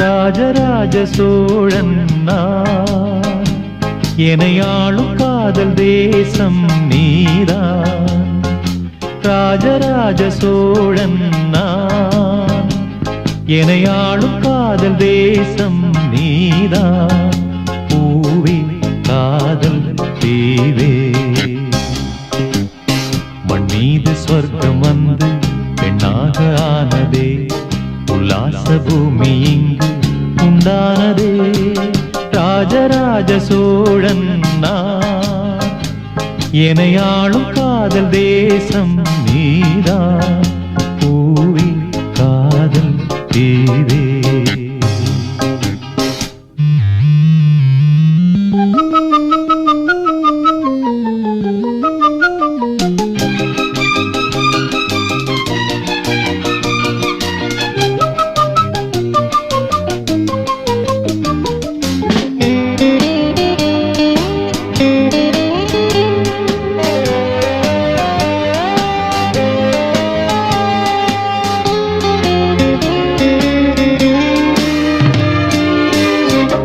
ராஜராஜ சோழன் நான், எனையாளும் காதல் தேசம் நீதான். ராஜராஜ சோழன் நான், எனையாளும் காதல் தேசம் நீதான். பூவே காதல் தீவே, மண் மீது சொர்க்கம் வந்து பெண்ணாக ஆனதே, உல்லாச பூமி இங்கு உண்டானதே. ராஜராஜ சோழன் நான், எனையாளும் காதல் தேசம் நீதான். பூவே காதல் தீவே.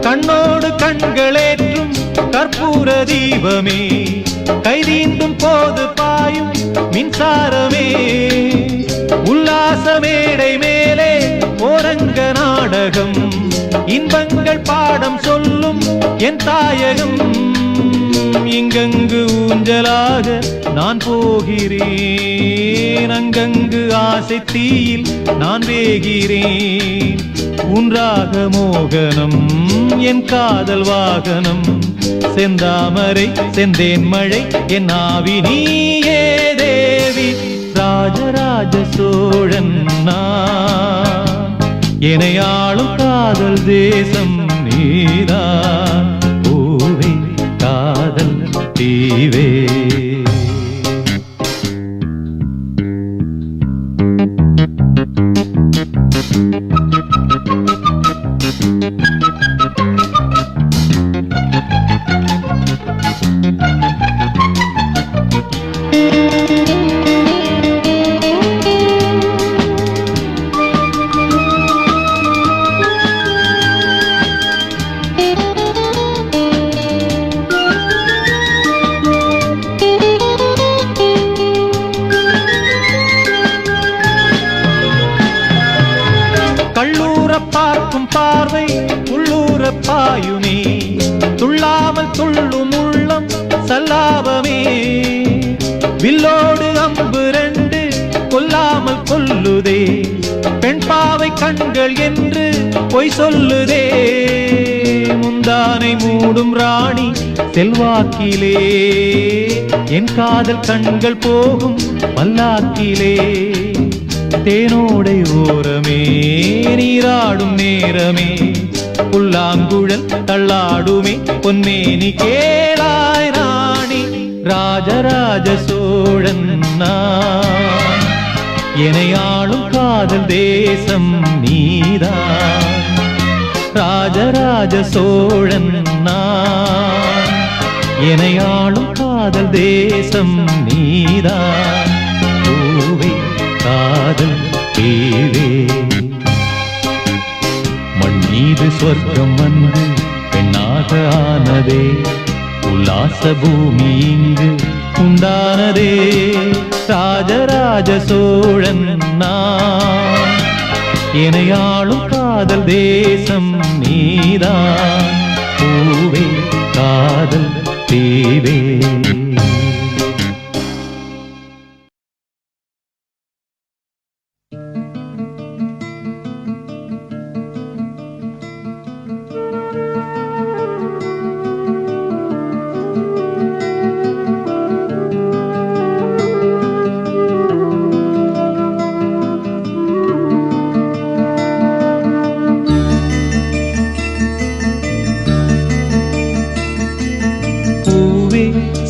கண்ணோடு கண்களேற்றும் கற்பூர தீபமே, கைதீண்டும் போது பாயும் மின்சாரமே, உல்லாச மேடை மேலே ஓரங்க நாடகம், இன்பங்கள் பாடம் சொல்லும் என் தாயகம். இங்கங்கு ஊஞ்சலாக நான் போகிறேன், அங்கங்கு ஆசை தீயில் நான் வேகிறேன். உன்றாக மோகனம் என் காதல் வாகனம், செந்தாமரை செந்தேன் மழை என் ஆவி நீயே தேவி. ராஜராஜ சோழன் நான், எனையாளும் காதல் தேசம் நீதான். பூவே காதல் தீவே. கள்ளூர பார்க்கும் பார்வை உள்ளூர பாயுமே, துள்ளாமல் துள்ளும் உள்ளம் சல்லாபமே. வில்லோடு அம்பு ரெண்டு கொல்லாமல் கொல்லுதே, பெண் பாவை கண்கள் என்று பொய் சொல்லுதே. முந்தானை மூடும் ராணி செல்வாக்கிலே, என் காதல் கண்கள் போகும் பல்லாக்கிலே. தேனோடை ஓரமே நீராடும் நேரமே, புல்லாங்குழல் தள்ளாடுமே பொன்மேனி கேளாய் ராணி. ராஜராஜ சோழன் நான், எனையாளும் காதல் தேசம் நீதான். ராஜராஜ சோழன் நான், எனையாளும் காதல் தேசம் நீதான். பூவே காதல் தீவே, மண் மீது சொர்க்கம் வந்து பெண்ணாக ஆனதே, உல்லாச பூமி இங்கு உண்டானதே. ராஜராஜ சோழன் நான், எனையாளும் காதல் தேசம் நீதான். பூவே காதல் தீவே.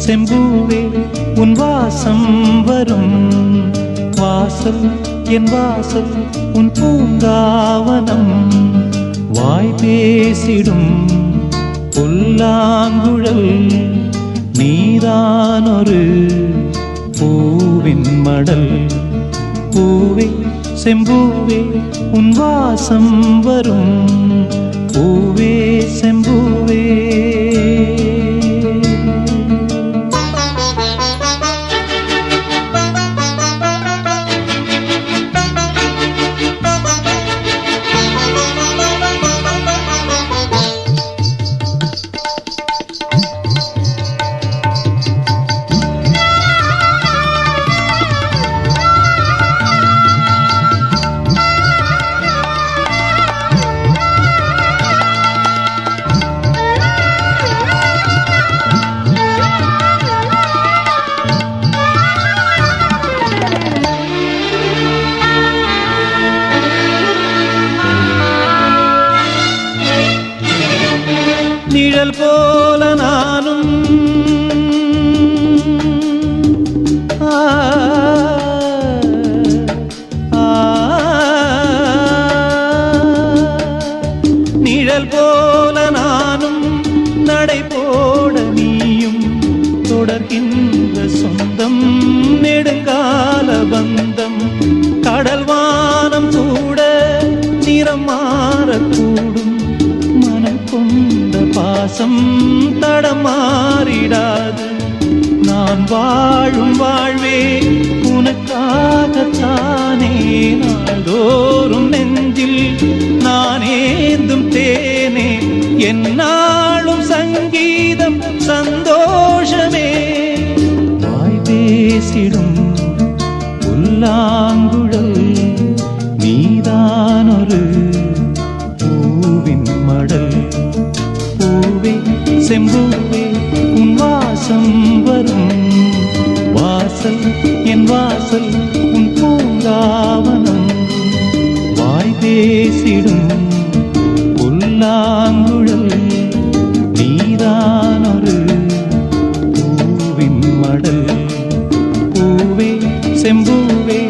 செம்பூவே உன் வாசம் வரும் வாசல், என் வாசல் உன் பூங்காவனம். வாய் பேசிடும் புல்லாங்குழல், நீதான் ஒரு பூவின் மடல். பூவே செம்பூவே உன் வாசம் வரும் பூவே செம்பூவே. நிழல் போல நானும் நிழல் போல நானும் நடை போட நீயும் தொடர்கின்ற சொந்தம் நெடுங்கால பந்தம். கடல் வானம் கூட நிறம் மாறக்கூடும் மனம் கொண்ட பாசம் தடமாறிடாது. நான் வாழும் வாழ்வே உனக்காகத்தானே நாள்தோறும் நெஞ்சில் நான் ஏந்தும் தேனே என்னாலும் சங்கீதம் சந்தோஷமே. வாய் பேசிடும் புல்லாங்குழல் நீதானொரு பூவின் மடல். பூவே செம்பூவே உன் வாசம் வரும் வாசல் என் வாசல் உன் பூங்காவனம். வாய் பேசிடும் புல்லாங்குழல் நீதானொரு பூவின் மடல். பூவே செம்பூவே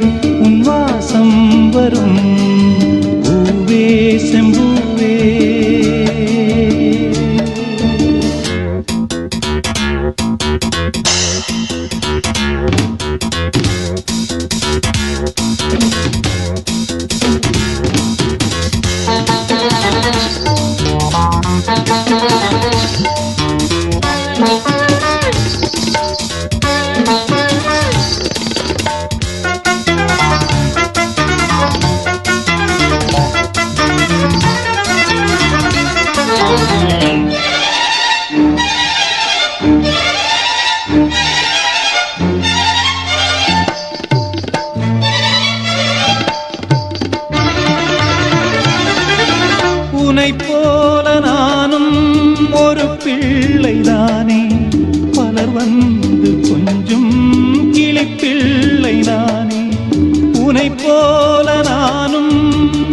உன் வாசம் வரும் பூவே செம்பூவே. உன்னைப் போல நானும் ஒரு பிள்ளைதானே பலர் வந்து கொஞ்சம் கிளிப்பிள்ளைதானே. உன்னைப் போல நானும்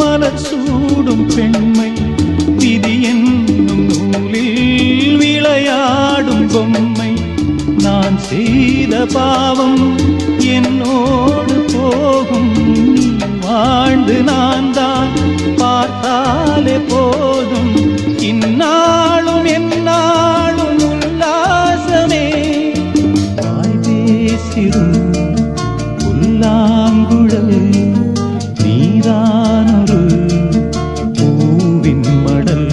மலர் சூடும் பெண்மை விதி என்னும் நூலில் விளையாடும் பொம்மை. நான் செய்த பாவம் என்னோடு போகும் நீ வாழ்ந்து நான் தான் பார்த்தாலே போதும். இந்நாளும் எந்நாளும் உல்லாசமே. வாய் பேசிடும் புல்லாங்குழல் நீதானொரு பூவின் மடல்.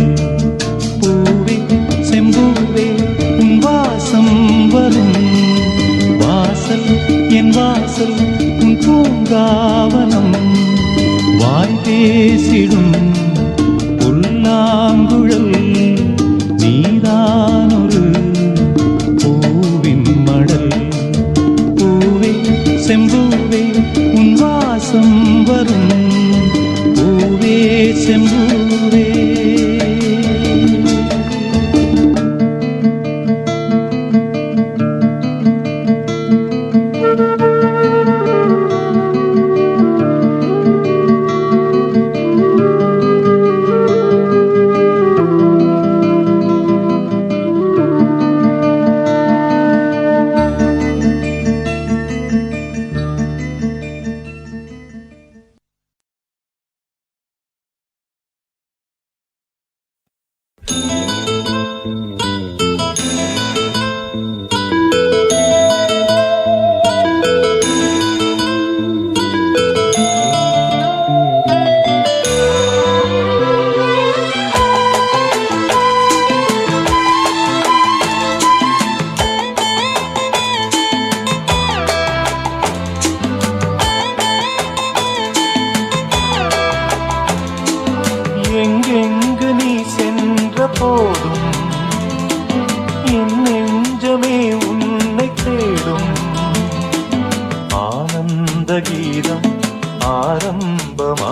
பூவே செம்பூவே உன் வாசம் வரும் வாசல் என் வாசல் உன் பூங்காவனம். வாய் பேசிடும் புல்லாங்குழல் நீதானொரு பூவின் மடல். பூவே செம்பூவே உன் வாசம் வரும் பூவே செம்பூவே.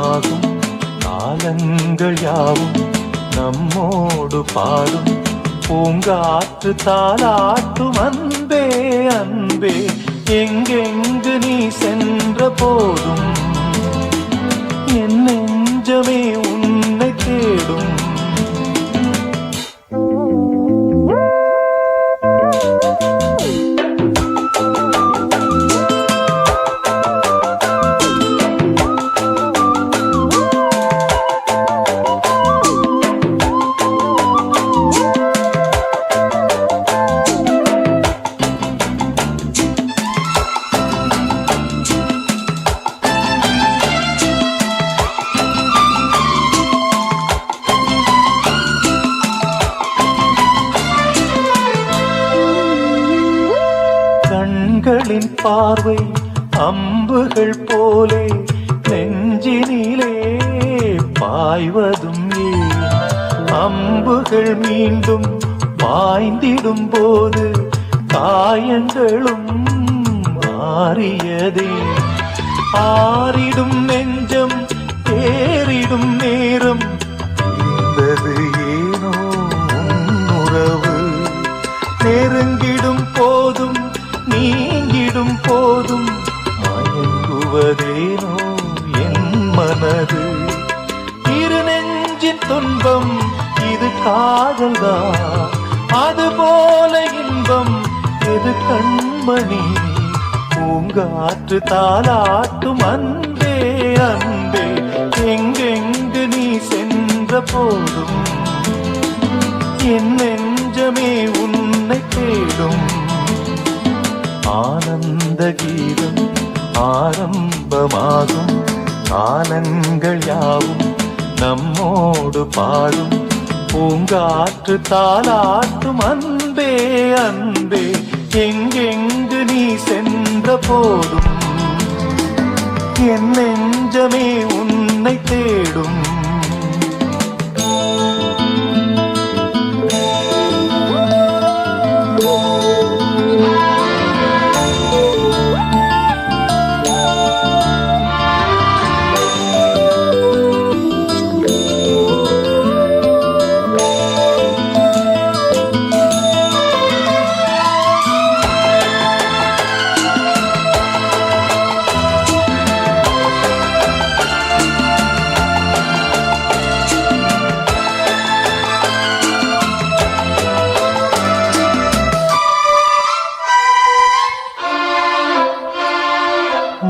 ஆரம்பமாகும் காலங்கள் யாவும் நம்மோடு பாடும் பூங்காற்று தாலாட்டும் அன்பே அன்பே எங்கெங்கு நீ சென்ற போதும் என் நெஞ்சமே உன்னை தேடும். கண்களின் பார்வை அம்புகள் போலே நெஞ்சினிலே பாய்வதும் ஏன் அம்புகள் மீண்டும் பாய்ந்திடும் போது காயங்களும் மாறியதே ஆறிடும் நெஞ்சம் தேறிடும் நேரம் இருந்தது ஏனோ உன்னுறவு நெருங்கிடும் போதும் நீங்கிடும் போதும் மயங்குவதேனோ என் மனது இரு நெஞ்சின் துன்பம் இது காதல்தான் அதுபோல இன்பம் எது கண்மணி பூங்காற்று தாலாட்டும் அன்பே அன்பே எங்கெங்கு நீ சென்ற போதும் என் நெஞ்சமே உன்னை தேடும். ஆனந்த கீதம் ஆரம்பமாகும் காலங்கள் யாவும் நம்மோடு பாடும் பூங்காற்று தாலாட்டும் அன்பே அன்பே எங்கெங்கு நீ சென்ற போதும் என் நெஞ்சமே உன்னை தேடும்.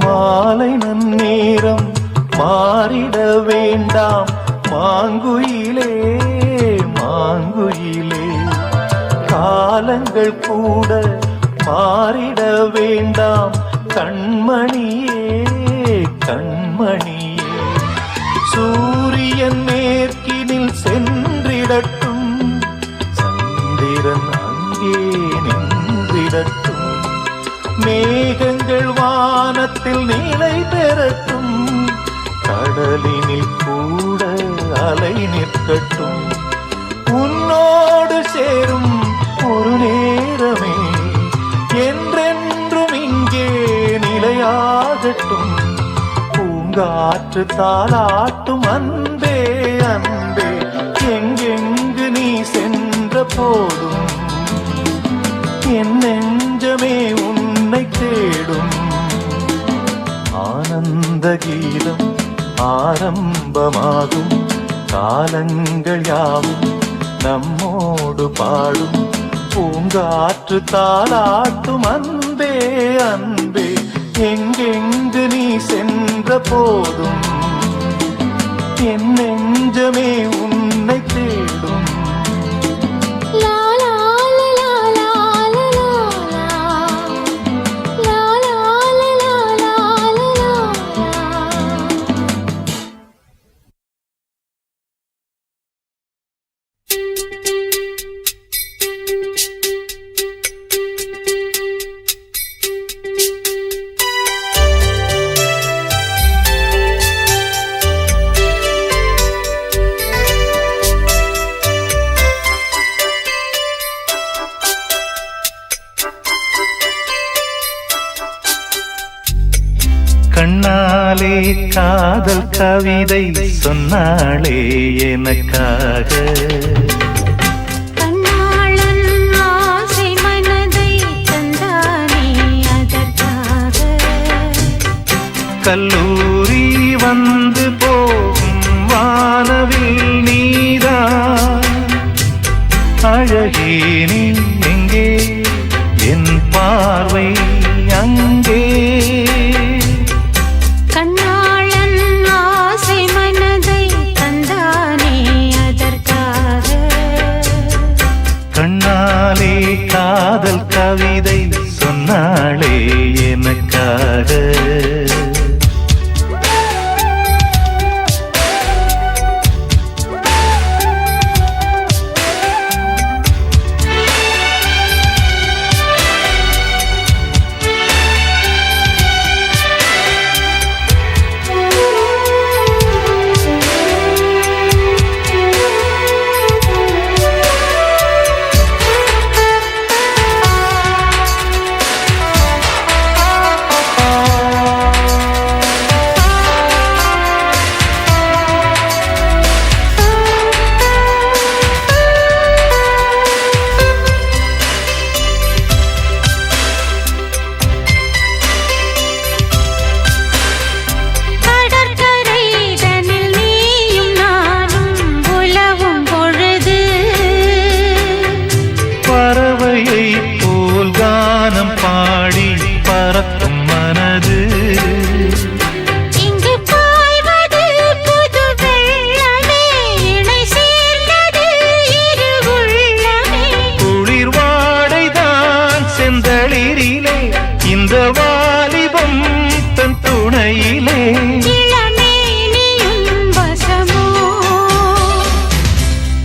மாலை நன்னேரம் மாறிட வேண்டாம் மாங்குயிலே மாங்குயிலே காலங்கள் கூட மாறிட வேண்டாம் கண்மணியே கண்மணியே சூரியன் மேற்கினில் சென்றிடட்டும் சந்திரன் அங்கே நின்றிடட்டும் மேகங்கள் வானத்தில் நிலை பெறட்டும் கடலினில் கூட அலை நிற்கட்டும் உன்னோடு சேரும் ஒரு நேரமே என்றென்றும் இங்கே நிலையாகட்டும் பூங்காற்று தாலாட்டும் அன்பே அன்பே எங்கெங்கு நீ சென்ற போதும் என் நெஞ்சமே உன்னை தேடும். ஆனந்த கீதம் ஆரம்பமாகும் காலங்கள் யாவும் நம்மோடு பாடும் பூங்காற்று தாலாட்டும் அன்பே அன்பே எங்கெங்கு நீ சென்ற போதும் என் நெஞ்சமே உன்னை தேடும். கவிதை சொன்னாளே எனக்காக. கண்ணாளன் ஆசை மனதை தந்தானே அதற்காக. கல்லூரி வந்து போகும் வானவில் நீதான் அழகே நீ எங்கே என் பார்வை அங்கே. கண்ணாளன் ஆசை மனதை தந்தானே அதற்காக. கண்ணாலே காதல் கவிதை சொன்னாளே எனக்காக. இந்த வாலிபம் தன் துணையிலே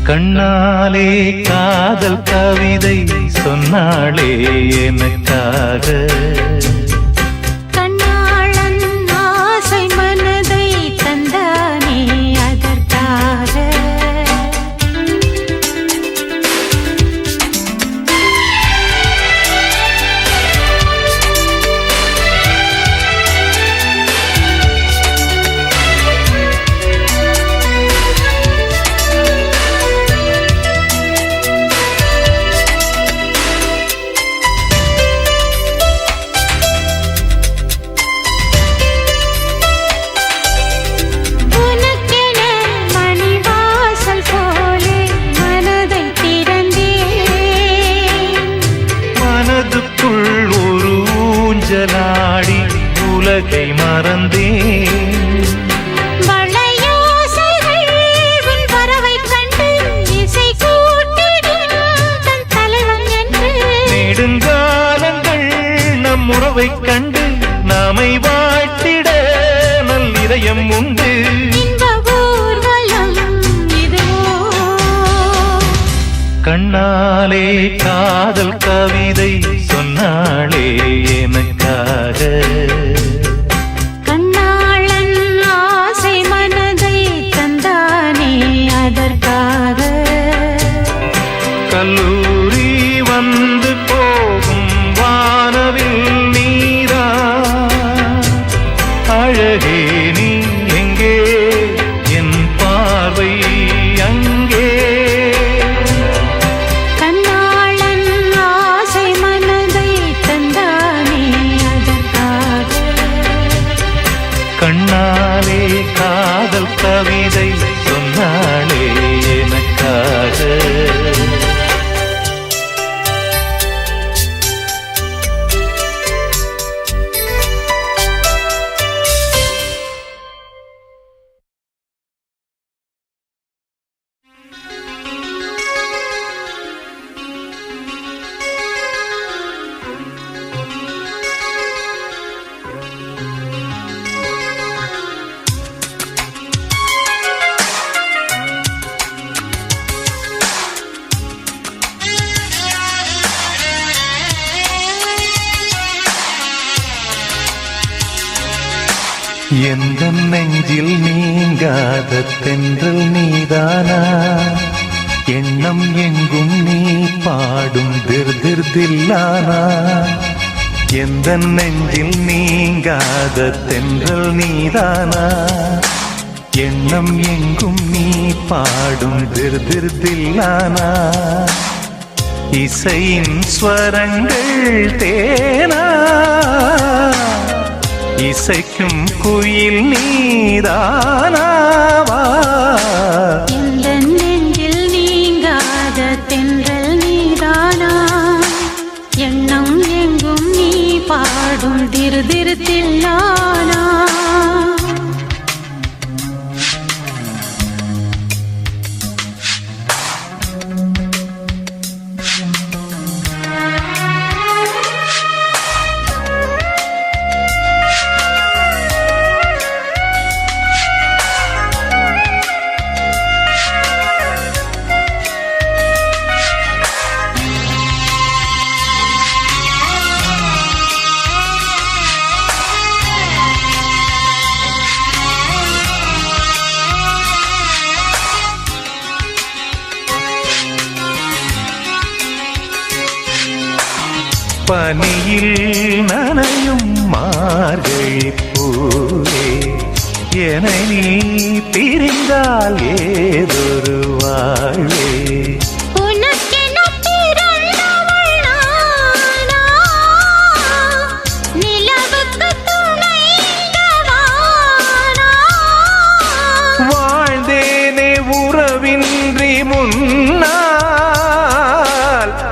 கண்ணாலே காதல் கவிதை சொன்னாளே எனக்காக. கண்ணாளன் ஆசை மனதை தந்தானே அதற்காக. ஊஞ்சலாடி உலகை மறந்தேன். வளையோசைகள் உன் வரவை கண்டு இசை கூட்டிடும் தன் தலைவன் என்று. நெடுங்காலங்கள் நம் உறவை கண்டு நாமை வாழ்த்திட நல் இதயம் உண்டு. இன்ப ஊர்வலம் இதுவோ. கண்ணாலே காதல் கவிதை சொன்னாளே எனக்காக. கண்ணாளன் ஆசை மனதை தந்தானே அதற்காக. கல்லூரி வந்து போகும் வானவில் நீரா அழகே நீ எங்கே என் பார்வை அங்கே. கண்ணாளன் ஆசை மனதை தந்தானே அதற்காக. கண்ணாலே காதல் கவிதை சொன்னாளே எனக்காக. எந்த நெஞ்சில் நீங்காத தென்றல் நீதானா, எண்ணம் எங்கும் நீ பாடும் திருதில்லானா. எந்த நெஞ்சில் நீங்காத தென்றல் நீதானா, எண்ணம் எங்கும் நீ பாடும் திருதிருதில்லானா இசையின் ஸ்வரங்கள் தேனா இசைக்கும் குயில் நீதானாவா இந்த நெஞ்சில் நீங்காத தென்றல் நீதானா எண்ணம் எங்கும் நீ பாடும் திருதிருத்தில்லானா பனியில் நனையும் மார்கழி பூவே என நீ பிரிந்தால் ஏதொரு வாழ்வே உனக்கென பிறந்தவள் நானா நிலவுக்கு துணைந்தவானா வாழ்ந்தேனே உறவின்றி முன்னால்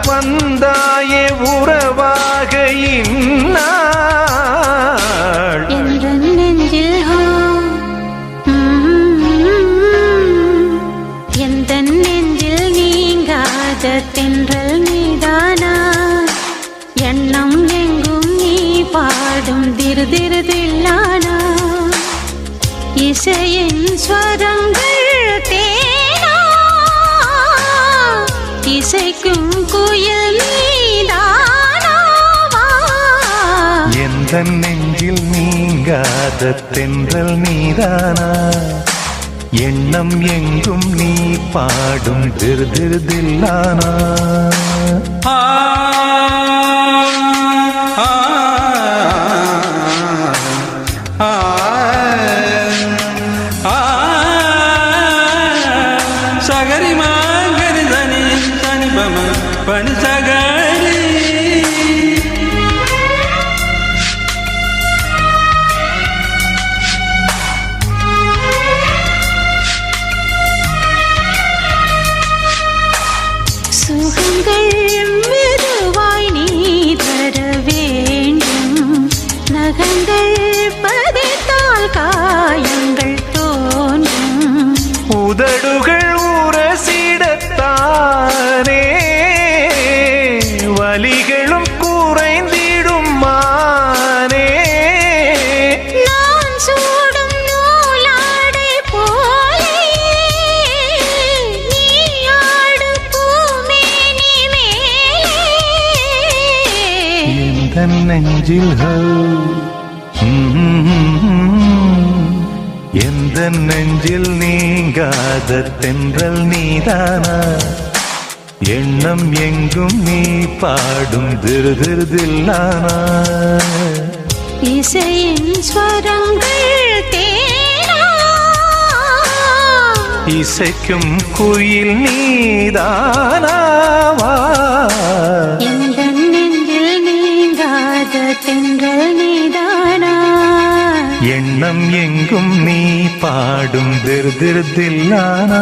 வந்தாயே உறவாக இந்நாள் என்ற நெஞ்சில் எந்த நெஞ்சில் நீங்காத தென்றல் நீதானா எண்ணம் எங்கும் நீ பாடும் திருதிருதில்லானா இசையின் ஸ்வரங்கள் தேனா இசைக்கும் குயில் நீதானாவா எந்த நெஞ்சில் நீங்காத தென்றல் நீதானா எண்ணம் எங்கும் நீ பாடும் திருதிருதில்லானா சகரி மாங்கரி தனி தனி பம பனி சகரி சுகங்கள் மெதுவாய் நீ தர வேண்டும் நகங்கள் பதித்தால் காயங்கள் தோன்றும் உதடுகள் உரசிடத்தானே வலிகளும் குறைந்திடும் மானே நான் சூடும் நூலாடை போலே நீ ஆடு பூமேனி மேலே எந்த நெஞ்சில் எந்த நெஞ்சில் நீங்காத தென்றல் நீதானா எண்ணம் எங்கும் நீ பாடும் திருதிருதில்லானா இசையின் ஸ்வரங்கள் தேனா இசைக்கும் குயில் நீதானாவா எந்த நெஞ்சில் நீங்காத தென்றல் நீதானா எண்ணம் எங்கும் நீ பாடும் திருதிருதில்லானா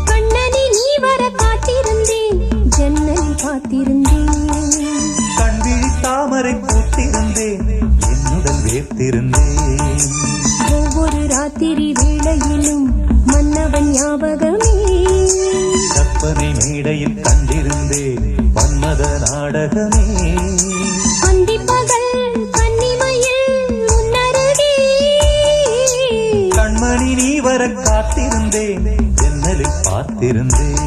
கண்ணனி நீ வர காத்திருந்தேன் ஜன்னலில் காத்திருந்தேன் கண்விழி தாமரை பூத்திருந்தேன் என்னுடன் வேர்த்திருந்தேன் ஒவ்வொரு ராத்திரி வேளையிலும் மன்னவன் ஞாபகமே கற்பனை மேடையில் கண்டிருந்தேன் மன்மத நாடகமே அந்திப்பகல் கன்னிமையில் உன்னருகே கண்மணி நீ வர காத்திருந்தேன் ஜன்னலில் பார்த்திருந்தேன்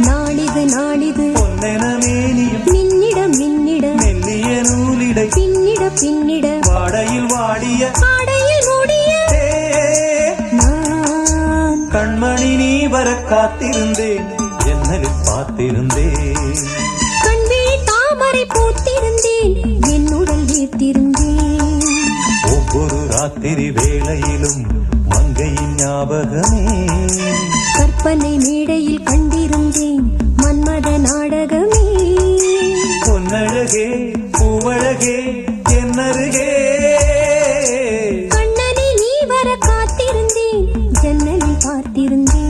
நாளிது நாளிது மின்னிட மின்னிட மெல்லிய நூலிடை பின்னிட பின்னிட வாடையில் வாடிய ஆடையில் மூடிய நான் கண்மணி நீ வர காத்திருந்தேன் ஜன்னலில் பார்த்திருந்தேன் கண்விழி தாமரை பூத்திருந்தேன் என் உடல் ஈர்த்திருந்தேன் ஒவ்வொரு ராத்திரி வேளையிலும் மங்கையின் ஞாபகமே கற்பனை மேடையில் கண்டிருந்தேன் மன்மத நாடகமே பொன்னழகே பூவழகே என்னருகே கண்ணனை நீ வர காத்திருந்தேன் ஜன்னலில் பார்த்திருந்தேன்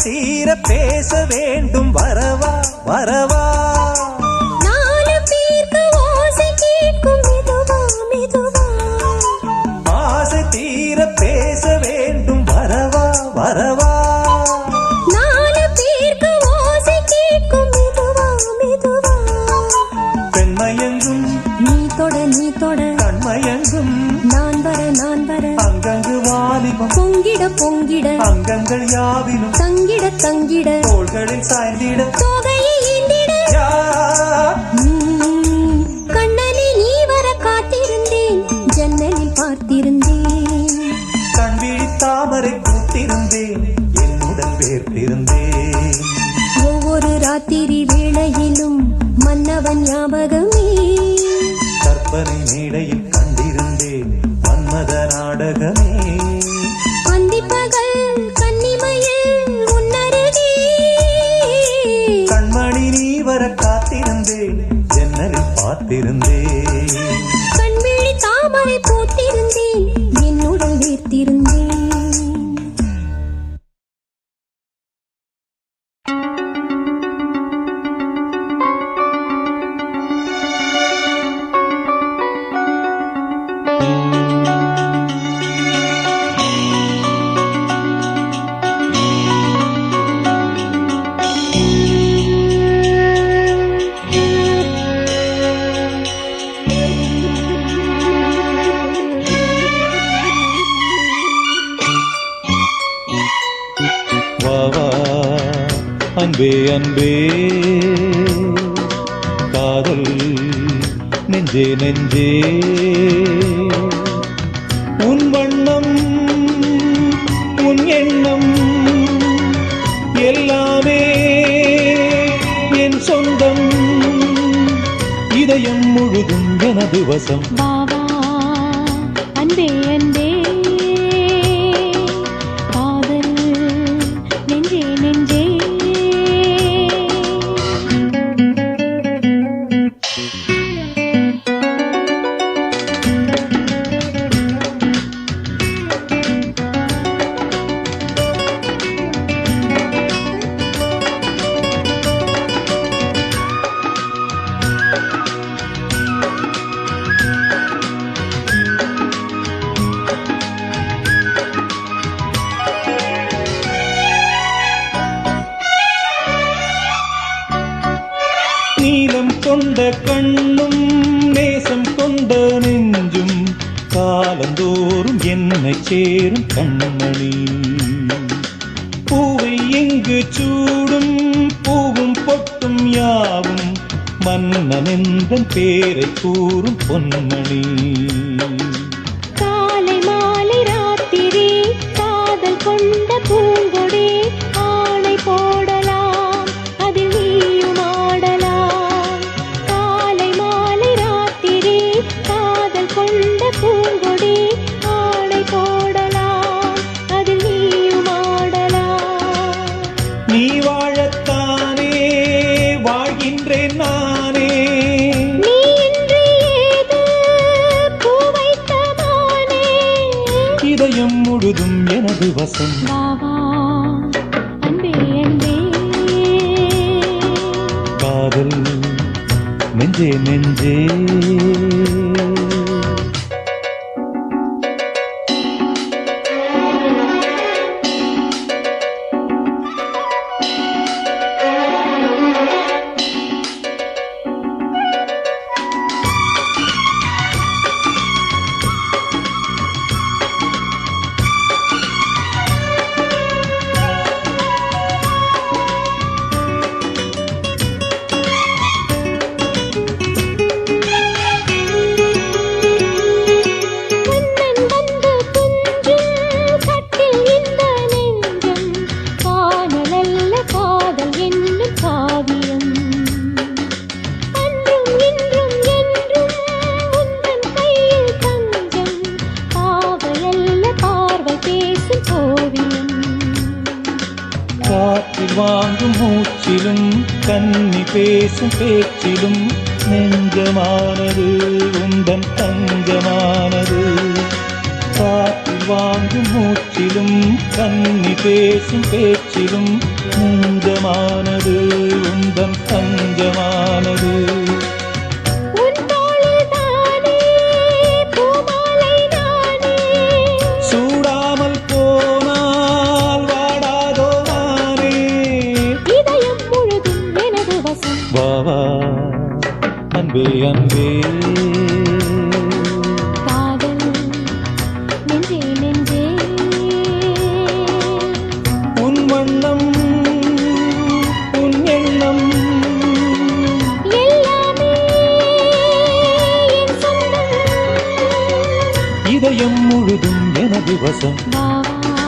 தீர பேச வேண்டும் வரவா வரவா நாலு பேருக்கு ஓசை கேட்கும் மெதுவா மெதுவா ஆசை தீர பேச வேண்டும் வரவா வரவா நாலு பேருக்கு ஓசை கேட்கும் மெதுவா மெதுவா பெண்மயங்கும் நீ தொட கண்மயங்கும் நான் வர அங்கங்கு வாலிபம் பொங்கிட பொங்கிட அங்கங்கள் யாவினும் தங்கிட தங்கிட தோள்களில் சாய்ந்திட தோகையை ஈண்டிட கண்ணனை நீ வர காத்திருந்தேன் ஜன்னலில் பார்த்திருந்தேன் கண்விழி தாமரை பூத்திருந்தேன் என்னுடன் வேர்த்திருந்தேன் ஒவ்வொரு ராத்திரி வேளையிலும் மன்னவன் ஞாபகமே கற்பனை மேடையில் கண்டிருந்தேன் மன்மத நாடகமே அந்திப்பகல் கன்னிமையில் உன்னருகே கண்மணி நீ வர காத்திருந்தேன் ஜன்னலில் பார்த்திருந்தேன் கண்விழி தாமரை பூத்திருந்தேன் என்னுடன் வேர்த்திருந்தேன் அன்பே அன்பே காதல் நெஞ்சே நெஞ்சே உன் வண்ணம் உன் எண்ணம் எல்லாமே என் சொந்தம் இதயம் முழுதும் எனது வசம் பாவா அன்பே அன்பே காதல் நெஞ்சே நெஞ்சே கண்ட கண்ணும் நேசம் கொண்ட நெஞ்சும் காலந்தோறும் என்னை சேரும் கண்மணி. பூவை எங்கு சூடும் பூவும் பொட்டும் யாவும் மன்னனெந்தன் பேரை கூறும் பொன்மணி. காலை மாலை ராத்திரி காதல் கொண்ட பூங்கொடி ஆணை போடலாம் அதில் நீயும் ஆடலாம். காலை மாலை ராத்திரி காதல் கொண்ட பூங்கொடி ஆணை போடலாம் அதில் நீயும் ஆடலாம். நீ வாழத்தானே வாழ்கின்றேன் நானே. நீ இன்றி ஏது பூ வைத்த மானே. இதயம் முழுதும் எனது வசம். வா வா அன்பே அன்பே. காதல் நெஞ்சே நெஞ்சே. மன்னன் வந்து துஞ்சும் கட்டில் இந்த நெஞ்சம் காணலல்ல காதல் என்னும் காவியம். அன்றும் இன்றும் என்றும் உந்தன் கையில் தஞ்சம் பாவையல்ல பார்வை பேசும் ஓவியம். காற்றில் வாங்கும் மூச்சிலும் கன்னி பேசும் பேச்சிலும் நெஞ்சமானது உந்தன் தஞ்சமானது. காற்றில் வாங்கும் மூச்சிலும் கன்னி பேசும் பேச்சிலும் நெஞ்சமானது உந்தன் தஞ்சமானது. உன் தோளில் தானே பூமாலை நானே. சூடாமல் போனால் வாடாதோ நானே. இதயம் முழுதும் எனது வசம். வா வா அன்பே அன்பே. காதல் நெஞ்சே நெஞ்சே. உன் வண்ணம் உன் எண்ணம் எல்லாமே என் சொந்தம். இதயம் முழுதும் எனது வசம். வா வா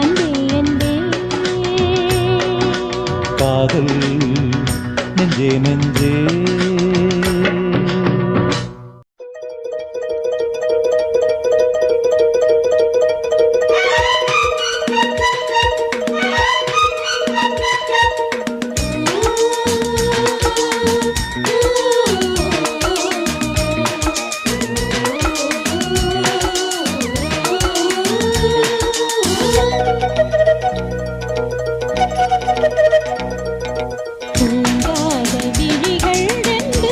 அன்பே அன்பே. காதல் நெஞ்சே நெஞ்சே. தூங்காத விழிகள் ரெண்டு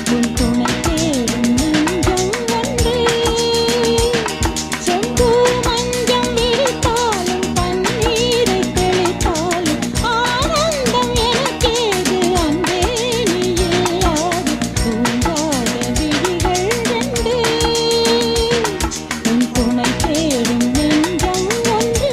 உன் துணை தேடும் நெஞ்சம் ஒன்று. செந்தூர் மஞ்சம் விரித்தாலும் பன்னீரை தெளித்தாலும் ஆனந்தம் எனக்கேது அன்பே நீ இல்லாது. தூங்காத விழிகள் ரெண்டு உன் துணை தேடும் நெஞ்சம் ஒன்று.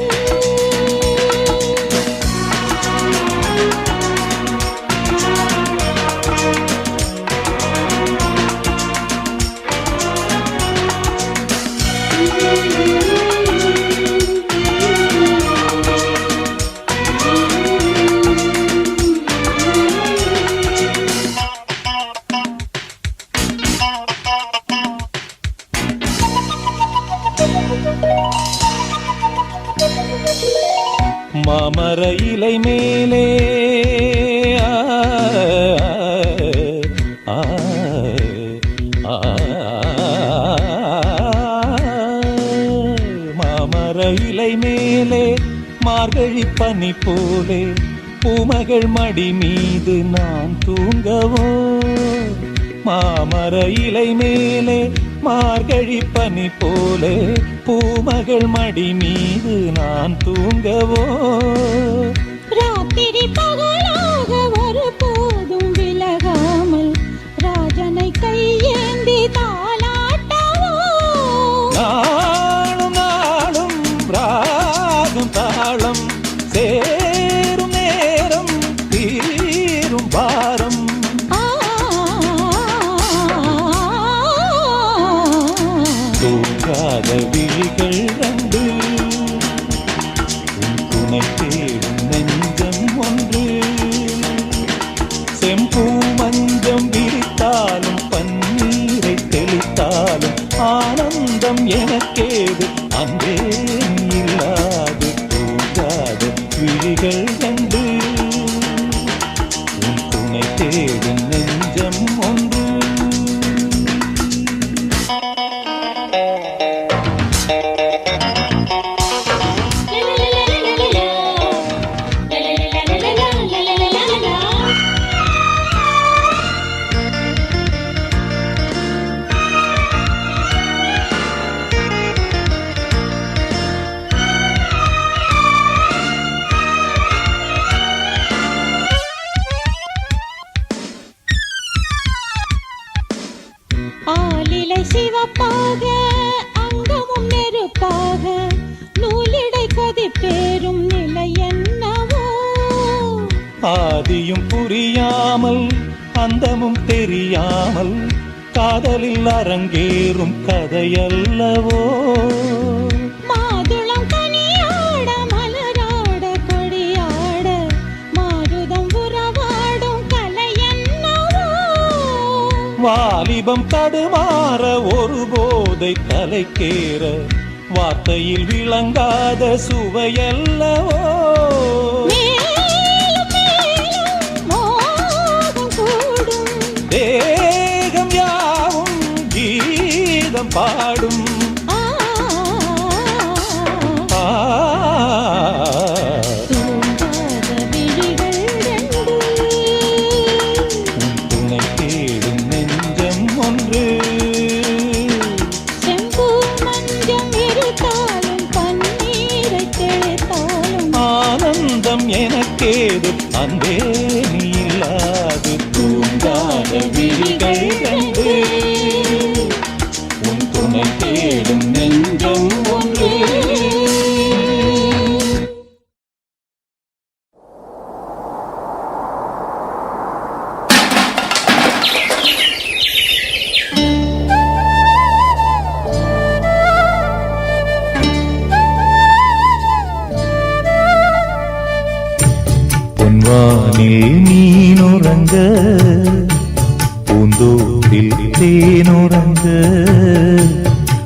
மாமர இலை மேலே ஆ, ஆ, மாமர இலை மேலே மார்கழி பனி போலே பூமகள் மடி மீது நான் தூங்கவோ. மாமர இலை மேலே மார்கழி பனி போலே பூமகள் மடி மீது நான் தூங்கவோ. ராத்திரி பகலாக ஒரு போதும் இல்லாது தூங்காத விழிகள் கண்டு உன் துணை தேடும் நெஞ்சம் ஒன்று. ஆலிலை சிவப்பாக அங்கமும் நெருப்பாக நூலிடை கொதிப்பேறும் நிலை என்னவோ. ஆதியும் புரியாமல் அந்தமும் தெரியாமல் காதலில் அரங்கேறும் கதையல்லவோ. மாதுளம் கனியாட மலராட கொடியாட மாருதம் உறவாடும் கலை என்னவோ. வாலிபம் தடுமாற ஒரு போதை தலைக்கேற வார்த்தையில் விளங்காத சுவையல்லவோ. மேலும் மேலும் மோகம் கூடும் தேகம் யாவும் கீதம் பாடும். ஆ, ஆ, தூங்காத விழிகள் ரெண்டு உன் துணை தேடும் நெஞ்சம் ஒன்று. செம்பூ மஞ்சம் இருத்தாலும் பன்னீரை தெளித்தாலும் ஆனந்தம் எனக்கேது அன்பே நீ இல்லாது தூங்காத விழிகள் கண்டு உன் துணை தேடும் நெஞ்சம் ஒன்று. பொன்வானில் மீனுறங்க பூந்தோட்டில் தேனுறங்க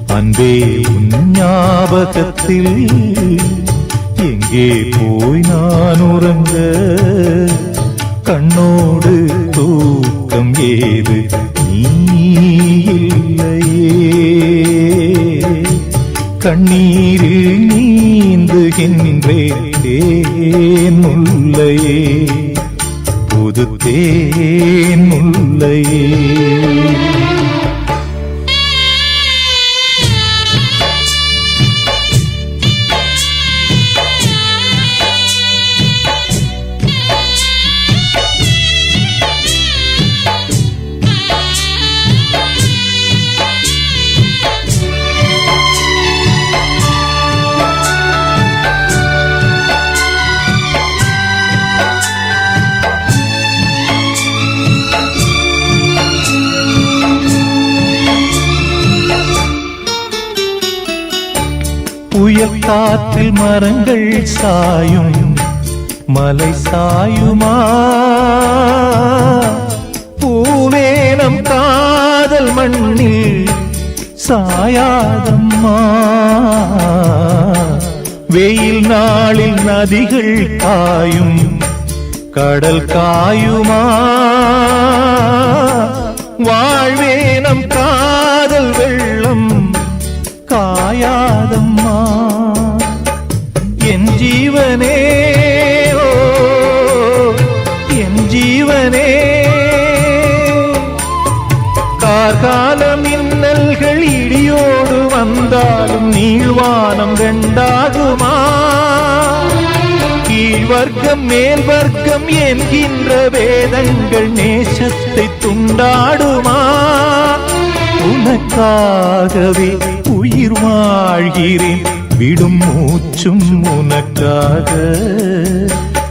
அன்பே உன் ஞாபகத்தில் எங்கே போய் நான் உறங்க. கண்ணோடு தூக்கம் ஏது நீ இல்லையே. கண்ணீரில் நீந்துகின்றேன் தேன் முல்லையே புது தேன் முல்லையே. புயல் காற்றில் மரங்கள் சாயும் மலை சாயுமா. பூவேனம் காதல் மண்ணில் சாயாதம்மா. வெயில் நாளில் நதிகள் காயும் கடல் காயுமா. வாழ்வேனம் காதல் வெள்ளம் காயாதம்மா. என் ஜீவனே ஓ என் ஜீவனே. கார்கால மின்னல்கள் இடியோடு வந்தாலும் நீள்வானம் ரெண்டாகுமா. கீழ்வர்க்கம் மேல் வர்க்கம் என்கின்ற வேதங்கள் நேசத்தை துண்டாடுமா. உனக்காகவே உயிர் வாழ்கிறேன் விடும் மூச்சும் உனக்காக.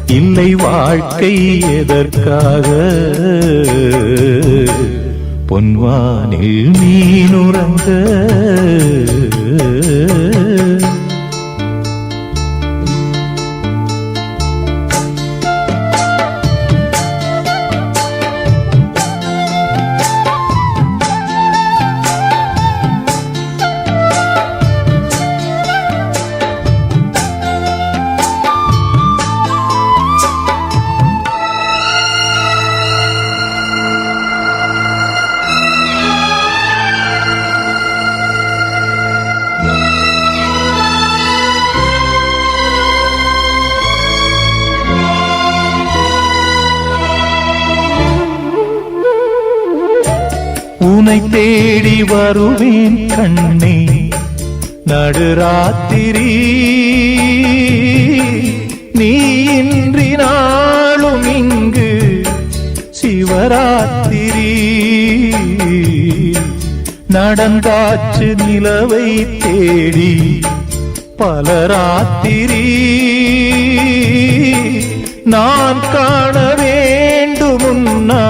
இல்லை வாழ்க்கை எதற்காக. பொன்வானில் மீனுறங்க உனை தேடி வருவேன் கண்ணே நடுராத்திரி நீ இன்றி நாளும் இங்கு சிவராத்திரி நடந்தாச்சு நிலவை தேடி பலராத்திரி நான் காண வேண்டுமுன்னா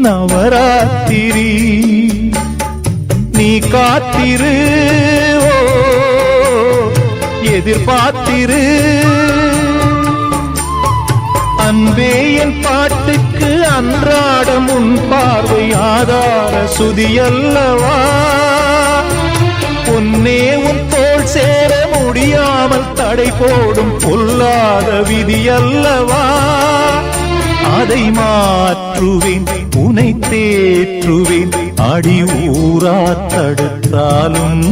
நவராத்திரி நீ காத்திரு ஓ, எதிர்பார்த்திரு அன்பே என் பாட்டுக்கு அன்றாடம் உன் பார்வை ஆதார சுதியல்லவா பொன்னே உன் தோள் சேர முடியாமல் தடை போடும் பொல்லாத விதியல்லவா அதை மாற்றுவேன் உனை தேற்றுவேன் அடி ஊரா தடுத்தாலும்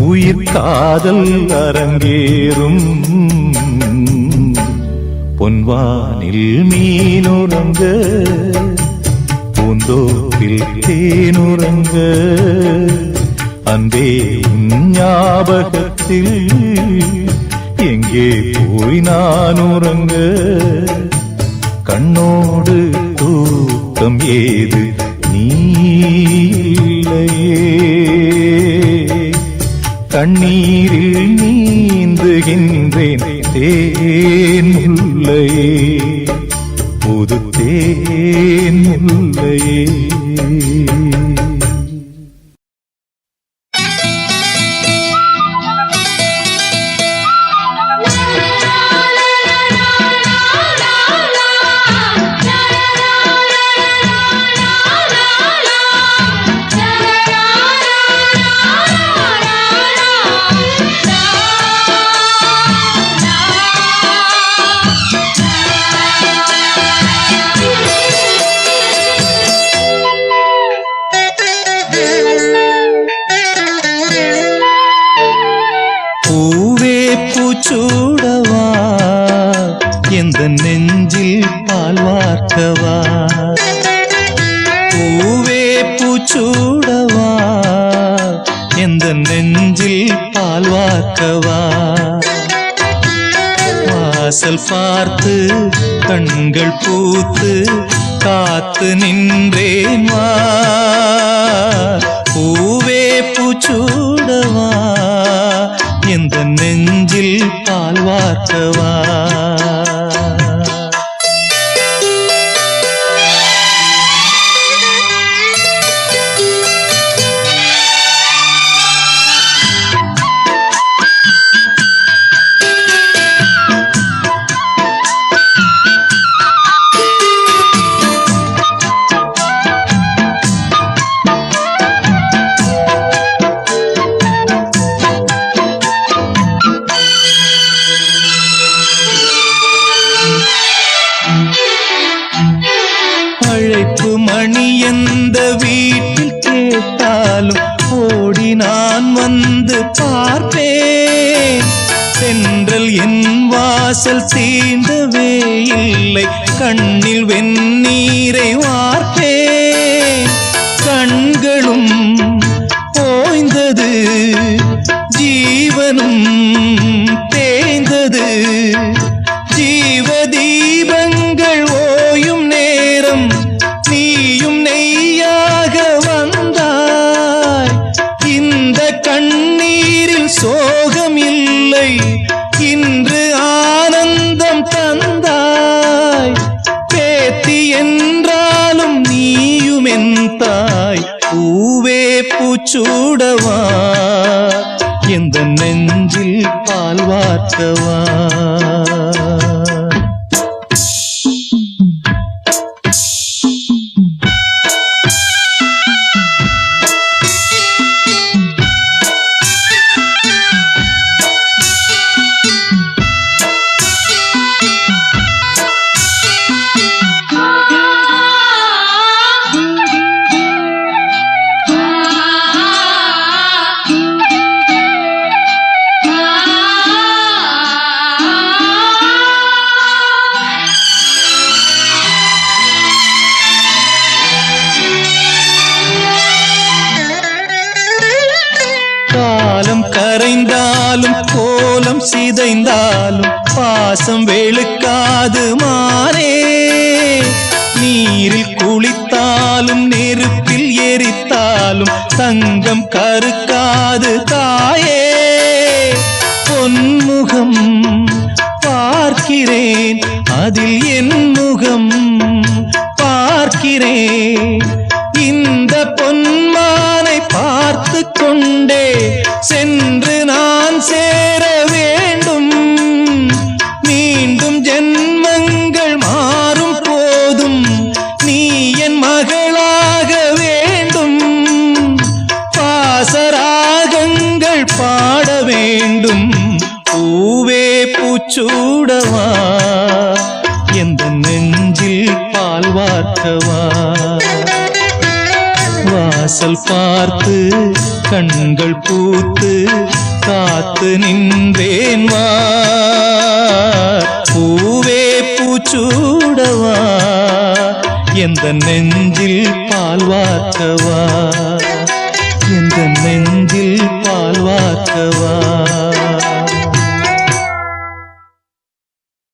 உயிர் காதல் அரங்கேறும் பொன்வானில் மீனுறங்க பூந்தோப்பில் தேனுறங்க அன்பே உன் ஞாபகத்தில் எங்கே போய் நான் உறங்க கண்ணோடு தூக்கம் ஏது நீலையே கண்ணீரில் நீந்துகின்றேன் தேன் முல்லையே புது தேன் முல்லையே சூடவா எந்த நெஞ்சில் பால் வார்க்கவா பூவே பூச்சூடவா எந்த நெஞ்சில் பால் வார்க்கவா வாசல் பார்த்து கண்கள் பூத்து காத்து நின்றேன் வா பூவே பூச்சூடவா எந்த நெஞ்சில் பால் வார்க்கவா அழைப்பு மணி எந்த வீட்டில் கேட்டாலும் ஓடி நான் வந்து பார்ப்பேன் தென்றல் என் வாசல் தீண்டவே இல்லை கண்ணில் வெந்நீரை வார்ப்பேன் கண்களும் ஓய்ந்தது ஜீவனும் தேய்ந்தது ஜீவ தீபங்கள் ஓயும் நேரம் நீயும் நெய்யாக வந்தாய் இந்த கண்ணீரில் சோகம் இல்லை இன்று ஆனந்தம் தந்தாய் பேத்தி என்றாலும் நீயும் என் தாய் பூவே பூச்சூடவா எந்த நெஞ்சில் பால் வார்க்கவா ah விழுந்தாலும் கோலம் சிதைந்தாலும் பாசம் வெளுக்காது மானே நீரில் குளித்தாலும் நெருப்பில் எரித்தாலும் தங்கம் கருக்காது தாயே பொன்முகம் பார்க்கிறேன் அதில் என் முகம் பார்க்கிறேன் இந்த பொன்மானை பார்த்து கொண்டே சென்று நான் சேர வேண்டும் மீண்டும் ஜென்மங்கள் மாறும் போதும் நீ என் மகளாக வேண்டும் பாசராகங்கள் பாட வேண்டும் பூவே பூச்சூடவா எந்த நெஞ்சில் பால் வார்க்கவா வாசல் பார்த்து கண்கள் பூத்து காத்து நின்றேன் வா பூவே பூச்சூடவா எந்த நெஞ்சில் பால் வார்க்கவா எந்த நெஞ்சில் பால் வார்க்கவா